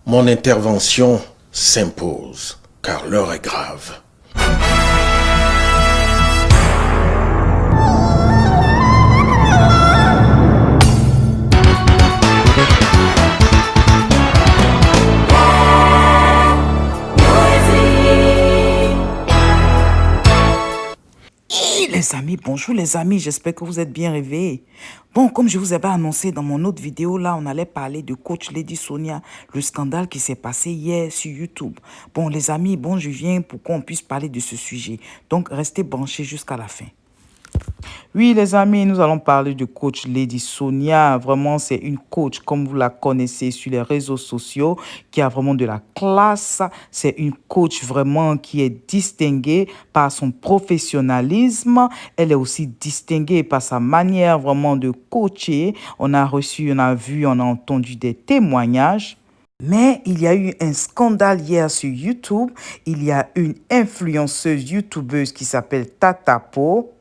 Mon intervention s'impose, car l'heure est grave. Les amis, bonjour les amis, j'espère que vous êtes bien réveillés. Bon, comme je vous avais annoncé dans mon autre vidéo, là, on allait parler de coach Lady Sonia, le scandale qui s'est passé hier sur YouTube. Bon, les amis, bon, je viens pour qu'on puisse parler de ce sujet. Donc, restez branchés jusqu'à la fin. Oui, les amis, nous allons parler de coach Lady Sonia. Vraiment, c'est une coach, comme vous la connaissez sur les réseaux sociaux, qui a vraiment de la classe. C'est une coach vraiment qui est distinguée par son professionnalisme. Elle est aussi distinguée par sa manière vraiment de coacher. On a reçu, on a vu, on a entendu des témoignages. Mais il y a eu un scandale hier sur YouTube. Il y a une influenceuse youtubeuse qui s'appelle Tatapo,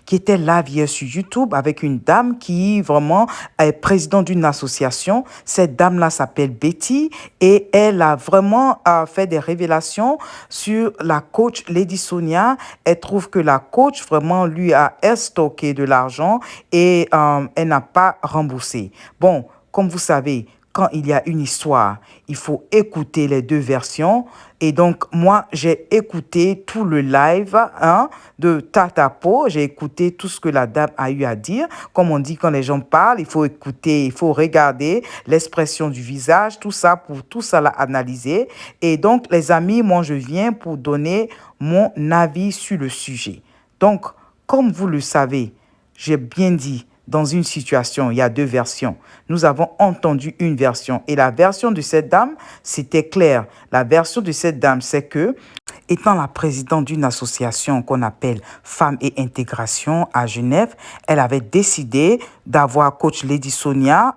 qui était live hier sur YouTube avec une dame qui vraiment est présidente d'une association. Cette dame-là s'appelle Betty et elle a vraiment fait des révélations sur la coach Lady Sonia. Elle trouve que la coach vraiment lui a stocké de l'argent et elle n'a pas remboursé. Bon, comme vous savez, quand il y a une histoire, il faut écouter les deux versions. Et donc, moi, j'ai écouté tout le live de Tatapo. J'ai écouté tout ce que la dame a eu à dire. Comme on dit, quand les gens parlent, il faut écouter, il faut regarder l'expression du visage, tout ça, pour tout ça l'analyser. Et donc, les amis, moi, je viens pour donner mon avis sur le sujet. Donc, comme vous le savez, j'ai bien dit, dans une situation, il y a deux versions. Nous avons entendu une version et la version de cette dame, c'était clair. La version de cette dame, c'est que, étant la présidente d'une association qu'on appelle Femmes et Intégration à Genève, elle avait décidé d'avoir coach Lady Sonia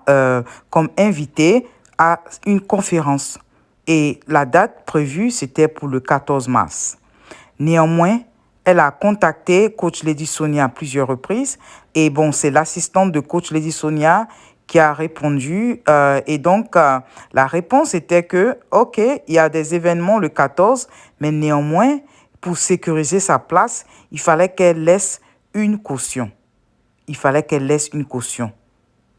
comme invitée à une conférence. Et la date prévue, c'était pour le 14 mars. Néanmoins, elle a contacté coach Lady Sonia à plusieurs reprises. Et bon, c'est l'assistante de coach Lady Sonia qui a répondu. Et donc, la réponse était que, OK, il y a des événements le 14, mais néanmoins, pour sécuriser sa place, il fallait qu'elle laisse une caution. Il fallait qu'elle laisse une caution.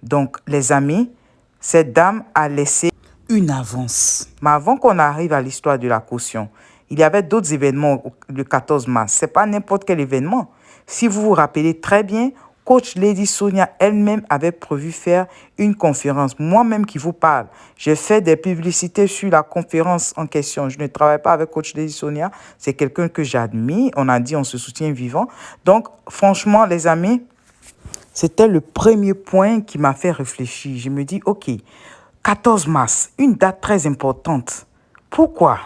Donc, les amis, cette dame a laissé une avance. Mais avant qu'on arrive à l'histoire de la caution, il y avait d'autres événements le 14 mars. Ce n'est pas n'importe quel événement. Si vous vous rappelez très bien, coach Lady Sonia elle-même avait prévu faire une conférence. Moi-même qui vous parle, j'ai fait des publicités sur la conférence en question. Je ne travaille pas avec coach Lady Sonia. C'est quelqu'un que j'admire. On a dit on se soutient vivant. Donc, franchement, les amis, c'était le premier point qui m'a fait réfléchir. Je me dis, OK, 14 mars, une date très importante. Pourquoi?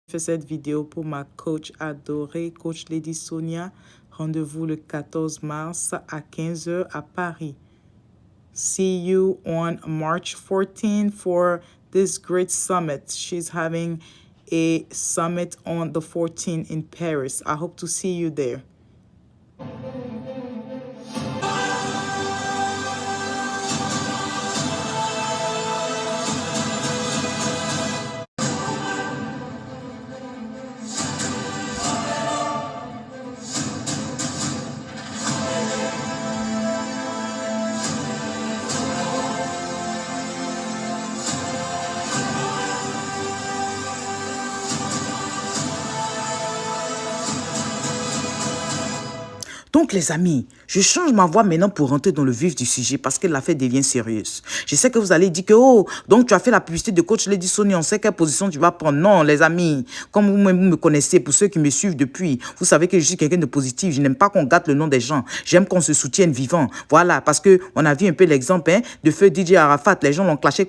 Je fais cette vidéo pour ma coach adorée, coach Lady Sonia. Rendez-vous le 14 mars à 15 h à Paris. See you on March 14 for this great summit. She's having a summit on the 14th in Paris. I hope to see you there. Donc, les amis, je change ma voix maintenant pour rentrer dans le vif du sujet parce que l'affaire devient sérieuse. Je sais que vous allez dire que, oh, donc tu as fait la publicité de coach Lady Sonia, on sait quelle position tu vas prendre. Non, les amis, comme vous-même vous me connaissez, pour ceux qui me suivent depuis, vous savez que je suis quelqu'un de positif. Je n'aime pas qu'on gâte le nom des gens. J'aime qu'on se soutienne vivant. Voilà, parce qu'on a vu un peu l'exemple de feu DJ Arafat. Les gens l'ont clashé.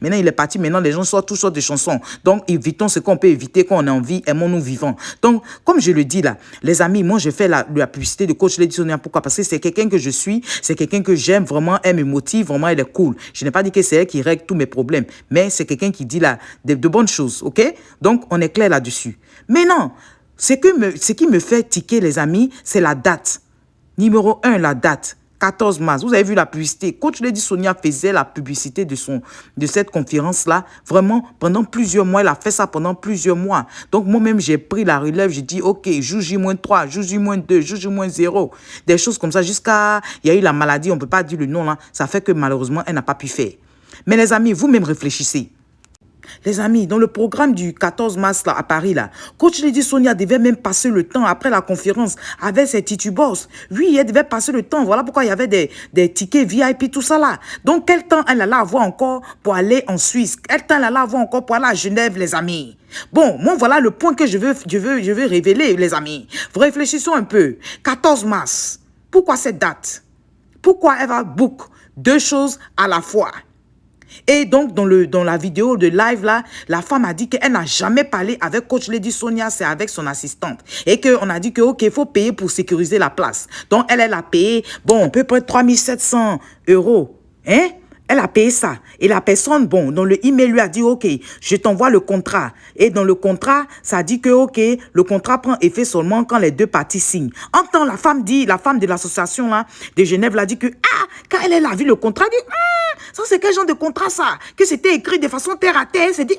Maintenant, il est parti. Maintenant, les gens sortent toutes sortes de chansons. Donc, évitons ce qu'on peut éviter quand on est en vie. Aimons-nous vivants. Donc, comme je le dis là, les amis, moi, je fais la publicité de coach Lady Sonia. Pourquoi? Parce que c'est quelqu'un que je suis, c'est quelqu'un que j'aime vraiment, elle me motive, vraiment, elle est cool. Je n'ai pas dit que c'est elle qui règle tous mes problèmes, mais c'est quelqu'un qui dit là de bonnes choses, ok? Donc, on est clair là-dessus. Mais non, ce qui me fait tiquer, les amis, c'est la date. Numéro 1, la date. 14 mars, vous avez vu la publicité. Coach Lady Sonia faisait la publicité de cette conférence-là. Vraiment, pendant plusieurs mois, elle a fait ça pendant plusieurs mois. Donc, moi-même, j'ai pris la relève. J'ai dit, OK, jour J-3, jour J-2, jour J-0. Des choses comme ça. Jusqu'à, il y a eu la maladie, on ne peut pas dire le nom là. Ça fait que malheureusement, elle n'a pas pu faire. Mais les amis, vous-même réfléchissez. Les amis, dans le programme du 14 mars là, à Paris, là, Coach Lady Sonia devait même passer le temps après la conférence avec ses titubos. Oui, elle devait passer le temps. Voilà pourquoi il y avait des tickets VIP, tout ça là. Donc, quel temps elle allait avoir encore pour aller en Suisse? Quel temps elle allait avoir encore pour aller à Genève, les amis? Bon, moi, voilà le point que je veux révéler, les amis. Vous réfléchissons un peu. 14 mars. Pourquoi cette date? Pourquoi elle va book deux choses à la fois? Et donc, dans la vidéo de live, là, la femme a dit qu'elle n'a jamais parlé avec Coach Lady Sonia, c'est avec son assistante. Et qu'on a dit que, OK, il faut payer pour sécuriser la place. Donc, elle a payé, bon, à peu près 3700 €. Hein? Elle a payé ça. Et la personne, bon, dans le email lui a dit, OK, je t'envoie le contrat. Et dans le contrat, ça dit que, OK, le contrat prend effet seulement quand les deux parties signent. En temps, la femme de l'association là, de Genève, l'a dit que, quand elle a vu le contrat, elle dit, ça c'est quel genre de contrat ça? Que c'était écrit de façon terre à terre. Elle s'est dit,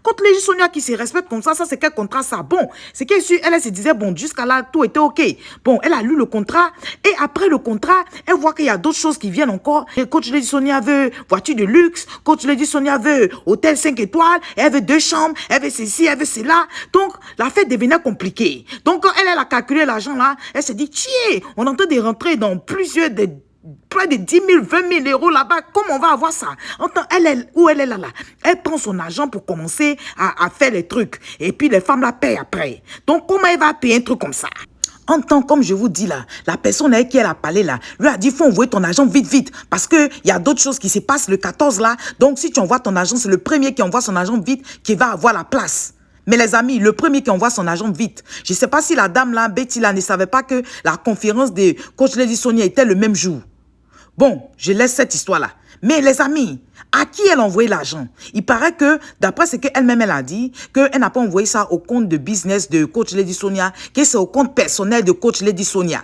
contre les Sonia qui se respectent comme ça c'est quel contrat ça? Bon, c'est qu'elle se disait, bon, jusqu'à là, tout était OK. Bon, elle a lu le contrat. Et après le contrat, elle voit qu'il y a d'autres choses qui viennent encore. Et Coach Lady Sonia veut voiture de luxe. Coach Lady Sonia veut hôtel 5 étoiles. Elle veut 2 chambres. Elle veut ceci, elle veut cela. Donc, la fête devenait compliquée. Donc, quand elle a calculé l'argent là, elle s'est dit, tiens, on est en train de rentrer dans près de 10 000, 20 000 € là-bas. Comment on va avoir ça? Où elle est là? Elle prend son argent pour commencer à faire les trucs. Et puis, les femmes la payent après. Donc, comment elle va payer un truc comme ça? En temps, comme je vous dis là, la personne avec qui elle a parlé là, lui a dit, il faut envoyer ton argent vite, vite. Parce qu'il y a d'autres choses qui se passent le 14 là. Donc, si tu envoies ton argent, c'est le premier qui envoie son argent vite qui va avoir la place. Mais les amis, le premier qui envoie son argent vite. Je ne sais pas si la dame là, Betty là, ne savait pas que la conférence de Coach Lady Sonia était le même jour. Bon, je laisse cette histoire-là. Mais les amis, à qui elle a envoyé l'argent? Il paraît que, d'après ce qu'elle-même elle a dit, qu'elle n'a pas envoyé ça au compte de business de Coach Lady Sonia, que c'est au compte personnel de Coach Lady Sonia.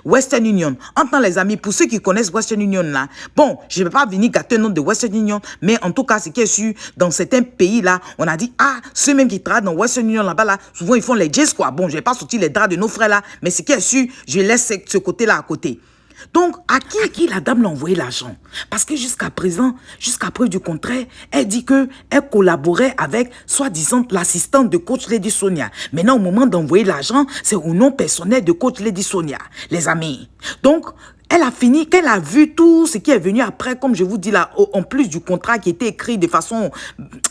Western Union. Entends les amis, pour ceux qui connaissent Western Union là, bon, je ne vais pas venir gâter le nom de Western Union, mais en tout cas, ce qui est sûr, dans certains pays là, on a dit, ceux même qui travaillent dans Western Union là-bas là, souvent ils font les jazz quoi. Bon, je ne vais pas sortir les draps de nos frères là, mais ce qui est sûr, je laisse ce côté-là à côté. Donc, à qui la dame l'a envoyé l'argent? Parce que jusqu'à présent, jusqu'à preuve du contraire, elle dit qu'elle collaborait avec, soi-disant, l'assistante de Coach Lady Sonia. Maintenant, au moment d'envoyer l'argent, c'est au nom personnel de Coach Lady Sonia, les amis. Donc, elle a fini, qu'elle a vu tout ce qui est venu après, comme je vous dis là, en plus du contrat qui était écrit de façon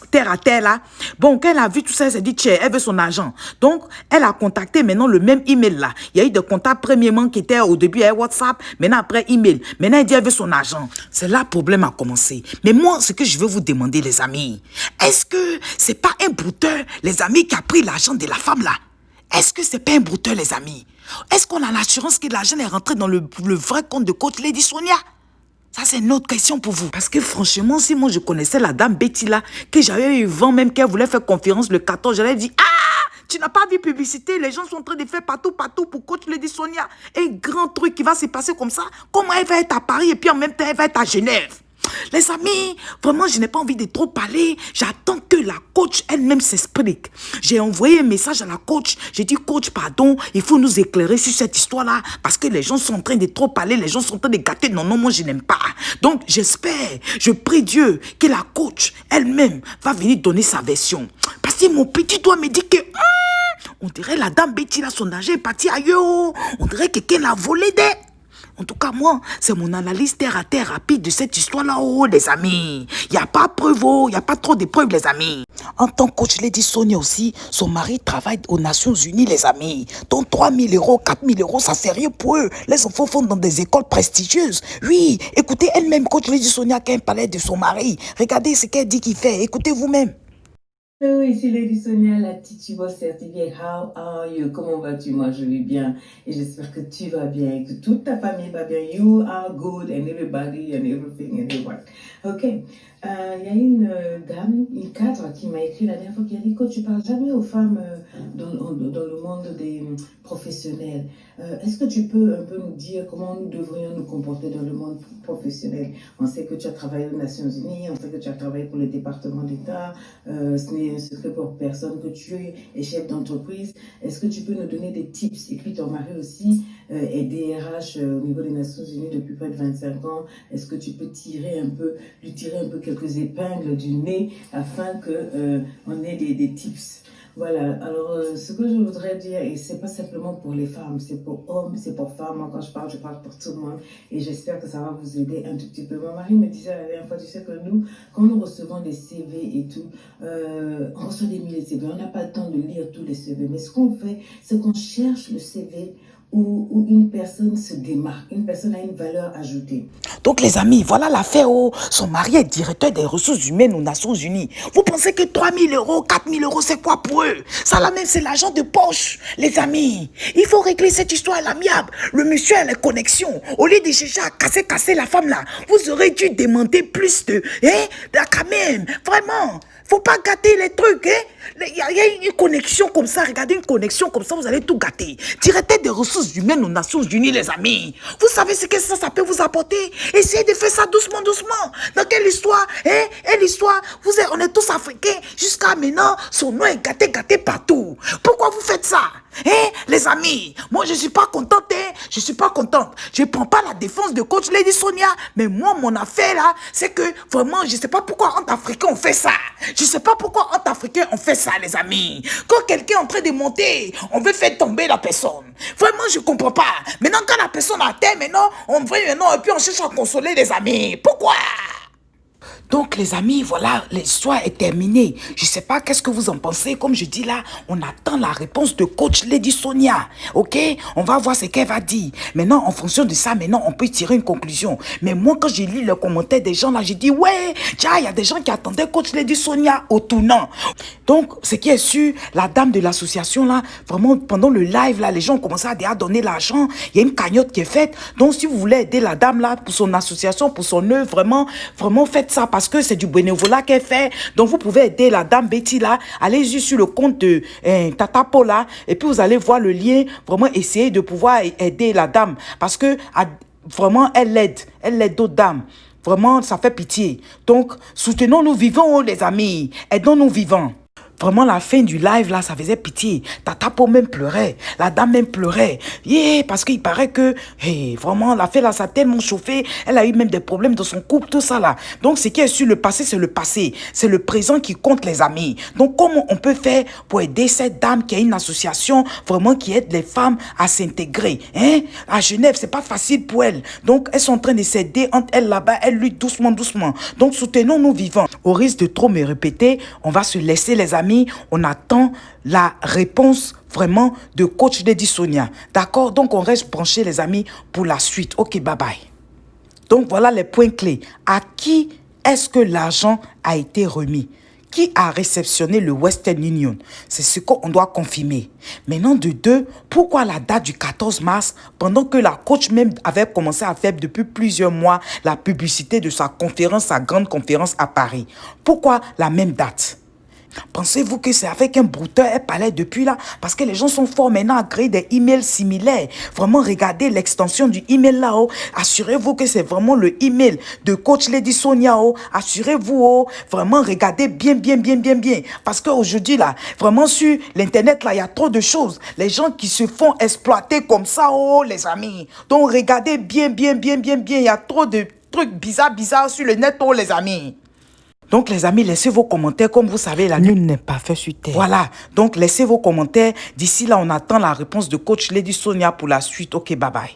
terre à terre là. Bon, quand elle a vu tout ça, elle s'est dit, tiens, elle veut son argent. Donc, elle a contacté maintenant le même email là. Il y a eu des contacts premièrement qui étaient au début à WhatsApp, maintenant après email. Maintenant, elle dit, elle veut son argent. C'est là le problème a commencé. Mais moi, ce que je veux vous demander, les amis, est-ce que c'est pas un brouteur, les amis, qui a pris l'argent de la femme là? Est-ce que c'est pas un brouteur, les amis? Est-ce qu'on a l'assurance que l'argent est rentré dans le vrai compte de Coach Lady Sonia? Ça, c'est une autre question pour vous. Parce que franchement, si moi, je connaissais la dame Betty là, que j'avais eu vent même qu'elle voulait faire conférence le 14, j'allais dire, tu n'as pas vu publicité, les gens sont en train de faire partout pour Coach Lady Sonia. Et grand truc qui va se passer comme ça, comment elle va être à Paris et puis en même temps, elle va être à Genève? Les amis, vraiment, je n'ai pas envie de trop parler. J'attends que la coach elle-même s'explique. J'ai envoyé un message à la coach. J'ai dit, coach, pardon, il faut nous éclairer sur cette histoire-là. Parce que les gens sont en train de trop parler. Les gens sont en train de gâter. Non, moi, je n'aime pas. Donc, j'espère, je prie Dieu que la coach elle-même va venir donner sa version. Parce que mon petit doigt me dit que... on dirait la dame Betty, là, son argent est parti ailleurs. On dirait que quelqu'un l'a volé des... En tout cas, moi, c'est mon analyse terre à terre rapide de cette histoire-là, les amis. Il n'y a pas de preuves, il n'y a pas trop de preuves, les amis. En tant que coach Lady Sonia aussi, son mari travaille aux Nations Unies, les amis. Donc 3 000 €, 4 000 €, ça c'est rien pour eux. Les enfants font dans des écoles prestigieuses. Oui, écoutez elle-même, coach Lady Sonia, quand elle parlait de son mari. Regardez ce qu'elle dit qu'il fait. Écoutez vous-même. Hello, ici Lady Sonia, la Titi Boss certifiée. How are you? Comment vas-tu? Moi, je vais bien et j'espère que tu vas bien et que toute ta famille va bien. You are good and everybody and everything and everyone. Ok. Il y a une dame, une cadre, qui m'a écrit la dernière fois, qui a dit: Coach, tu parles jamais aux femmes dans le monde des professionnels. Est-ce que tu peux un peu nous dire comment nous devrions nous comporter dans le monde professionnel? On sait que tu as travaillé aux Nations Unies, on sait que tu as travaillé pour le département d'État, ce n'est un secret pour personne que tu es chef d'entreprise. Est-ce que tu peux nous donner des tips? Et puis ton mari aussi est DRH au niveau des Nations Unies depuis près de 25 ans. Est-ce que tu peux lui tirer un peu quelques épingles du nez afin que on ait des tips? Voilà, alors ce que je voudrais dire, et c'est pas simplement pour les femmes, c'est pour hommes, c'est pour femmes. Moi, quand je parle pour tout le monde, et j'espère que ça va vous aider un tout petit peu. Mon mari me disait la dernière fois, tu sais que nous, quand nous recevons des CV et tout, on reçoit des milliers de CV, on n'a pas le temps de lire tous les CV, mais ce qu'on fait, c'est qu'on cherche le CV où une personne se démarque, une personne a une valeur ajoutée. Donc les amis, voilà l'affaire où son mari est directeur des ressources humaines aux Nations Unies. Vous pensez que 3 000 euros, 4 000 euros, c'est quoi pour eux? Ça là même, c'est l'argent de poche, les amis. Il faut régler cette histoire à l'amiable. Le monsieur a les connexions. Au lieu de chercher à casser la femme là, vous aurez dû demander plus de... Là quand même, vraiment. Faut pas gâter les trucs, hein. Il y a une connexion comme ça, regardez une connexion comme ça, vous allez tout gâter. Directeur des ressources humaines aux Nations Unies, les amis. Vous savez ce que ça peut vous apporter? Essayez de faire ça doucement, doucement. Dans quelle histoire, l'histoire, on est tous africains. Jusqu'à maintenant, son nom est gâté partout. Pourquoi vous faites ça? Les amis, moi je suis pas contente, je suis pas contente. Je prends pas la défense de coach Lady Sonia, mais moi mon affaire là, c'est que vraiment je sais pas pourquoi entre Africains on fait ça. Je sais pas pourquoi entre Africains on fait ça, les amis. Quand quelqu'un est en train de monter, on veut faire tomber la personne. Vraiment je comprends pas. Maintenant quand la personne a terre, maintenant on veut maintenant et puis on cherche à consoler les amis. Pourquoi? Donc les amis, voilà, l'histoire est terminée. Je ne sais pas qu'est-ce que vous en pensez. Comme je dis là, on attend la réponse de coach Lady Sonia. Ok? On va voir ce qu'elle va dire. Maintenant, en fonction de ça, maintenant, on peut tirer une conclusion. Mais moi, quand j'ai lu le commentaire des gens là, j'ai dit, ouais, tiens, il y a des gens qui attendaient coach Lady Sonia au tournant. Donc, ce qui est sûr, la dame de l'association là, vraiment, pendant le live là, les gens ont commencé à donner l'argent. Il y a une cagnotte qui est faite. Donc, si vous voulez aider la dame là, pour son association, pour son œuvre, vraiment, faites ça parce que c'est du bénévolat qu'elle fait. Donc, vous pouvez aider la dame Betty là. Allez-y sur le compte de Tata Paula et puis vous allez voir le lien. Vraiment, essayez de pouvoir aider la dame parce que vraiment, elle aide d'autres dames. Vraiment, ça fait pitié. Donc, soutenons-nous vivants, les amis. Aidons-nous vivants. Vraiment, la fin du live, là, ça faisait pitié. Tata Po même pleurait. La dame même pleurait. Parce qu'il paraît que, vraiment, la fille, là, ça a tellement chauffé. Elle a eu même des problèmes dans son couple, tout ça, là. Donc, ce qui est sur le passé, c'est le passé. C'est le présent qui compte, les amis. Donc, comment on peut faire pour aider cette dame qui a une association, vraiment, qui aide les femmes à s'intégrer, À Genève, c'est pas facile pour elles. Donc, elles sont en train de s'aider entre elles là-bas. Elles luttent doucement, doucement. Donc, soutenons-nous vivants. Au risque de trop me répéter, on va se laisser, les amis. On attend la réponse vraiment de coach Lady Sonia. D'accord? Donc, on reste branchés, les amis, pour la suite. Ok, bye bye. Donc, voilà les points clés. À qui est-ce que l'argent a été remis? Qui a réceptionné le Western Union? C'est ce qu'on doit confirmer. Maintenant, de deux, pourquoi la date du 14 mars, pendant que la coach même avait commencé à faire depuis plusieurs mois la publicité de sa conférence, sa grande conférence à Paris? Pourquoi la même date? Pensez-vous que c'est avec un brouteur elle parlait depuis là? Parce que les gens sont forts maintenant à créer des emails similaires. Vraiment, regardez l'extension du email là-haut. Assurez-vous que c'est vraiment le email de coach Lady Sonia. Assurez-vous, vraiment, regardez bien. Parce qu'aujourd'hui là, vraiment sur l'internet là, il y a trop de choses. Les gens qui se font exploiter comme ça, les amis. Donc regardez bien. Il y a trop de trucs bizarres sur le net, les amis. Donc, les amis, laissez vos commentaires. Comme vous savez, nul n'est pas fait sur terre. Voilà. Donc, laissez vos commentaires. D'ici là, on attend la réponse de coach Lady Sonia pour la suite. Ok, bye bye.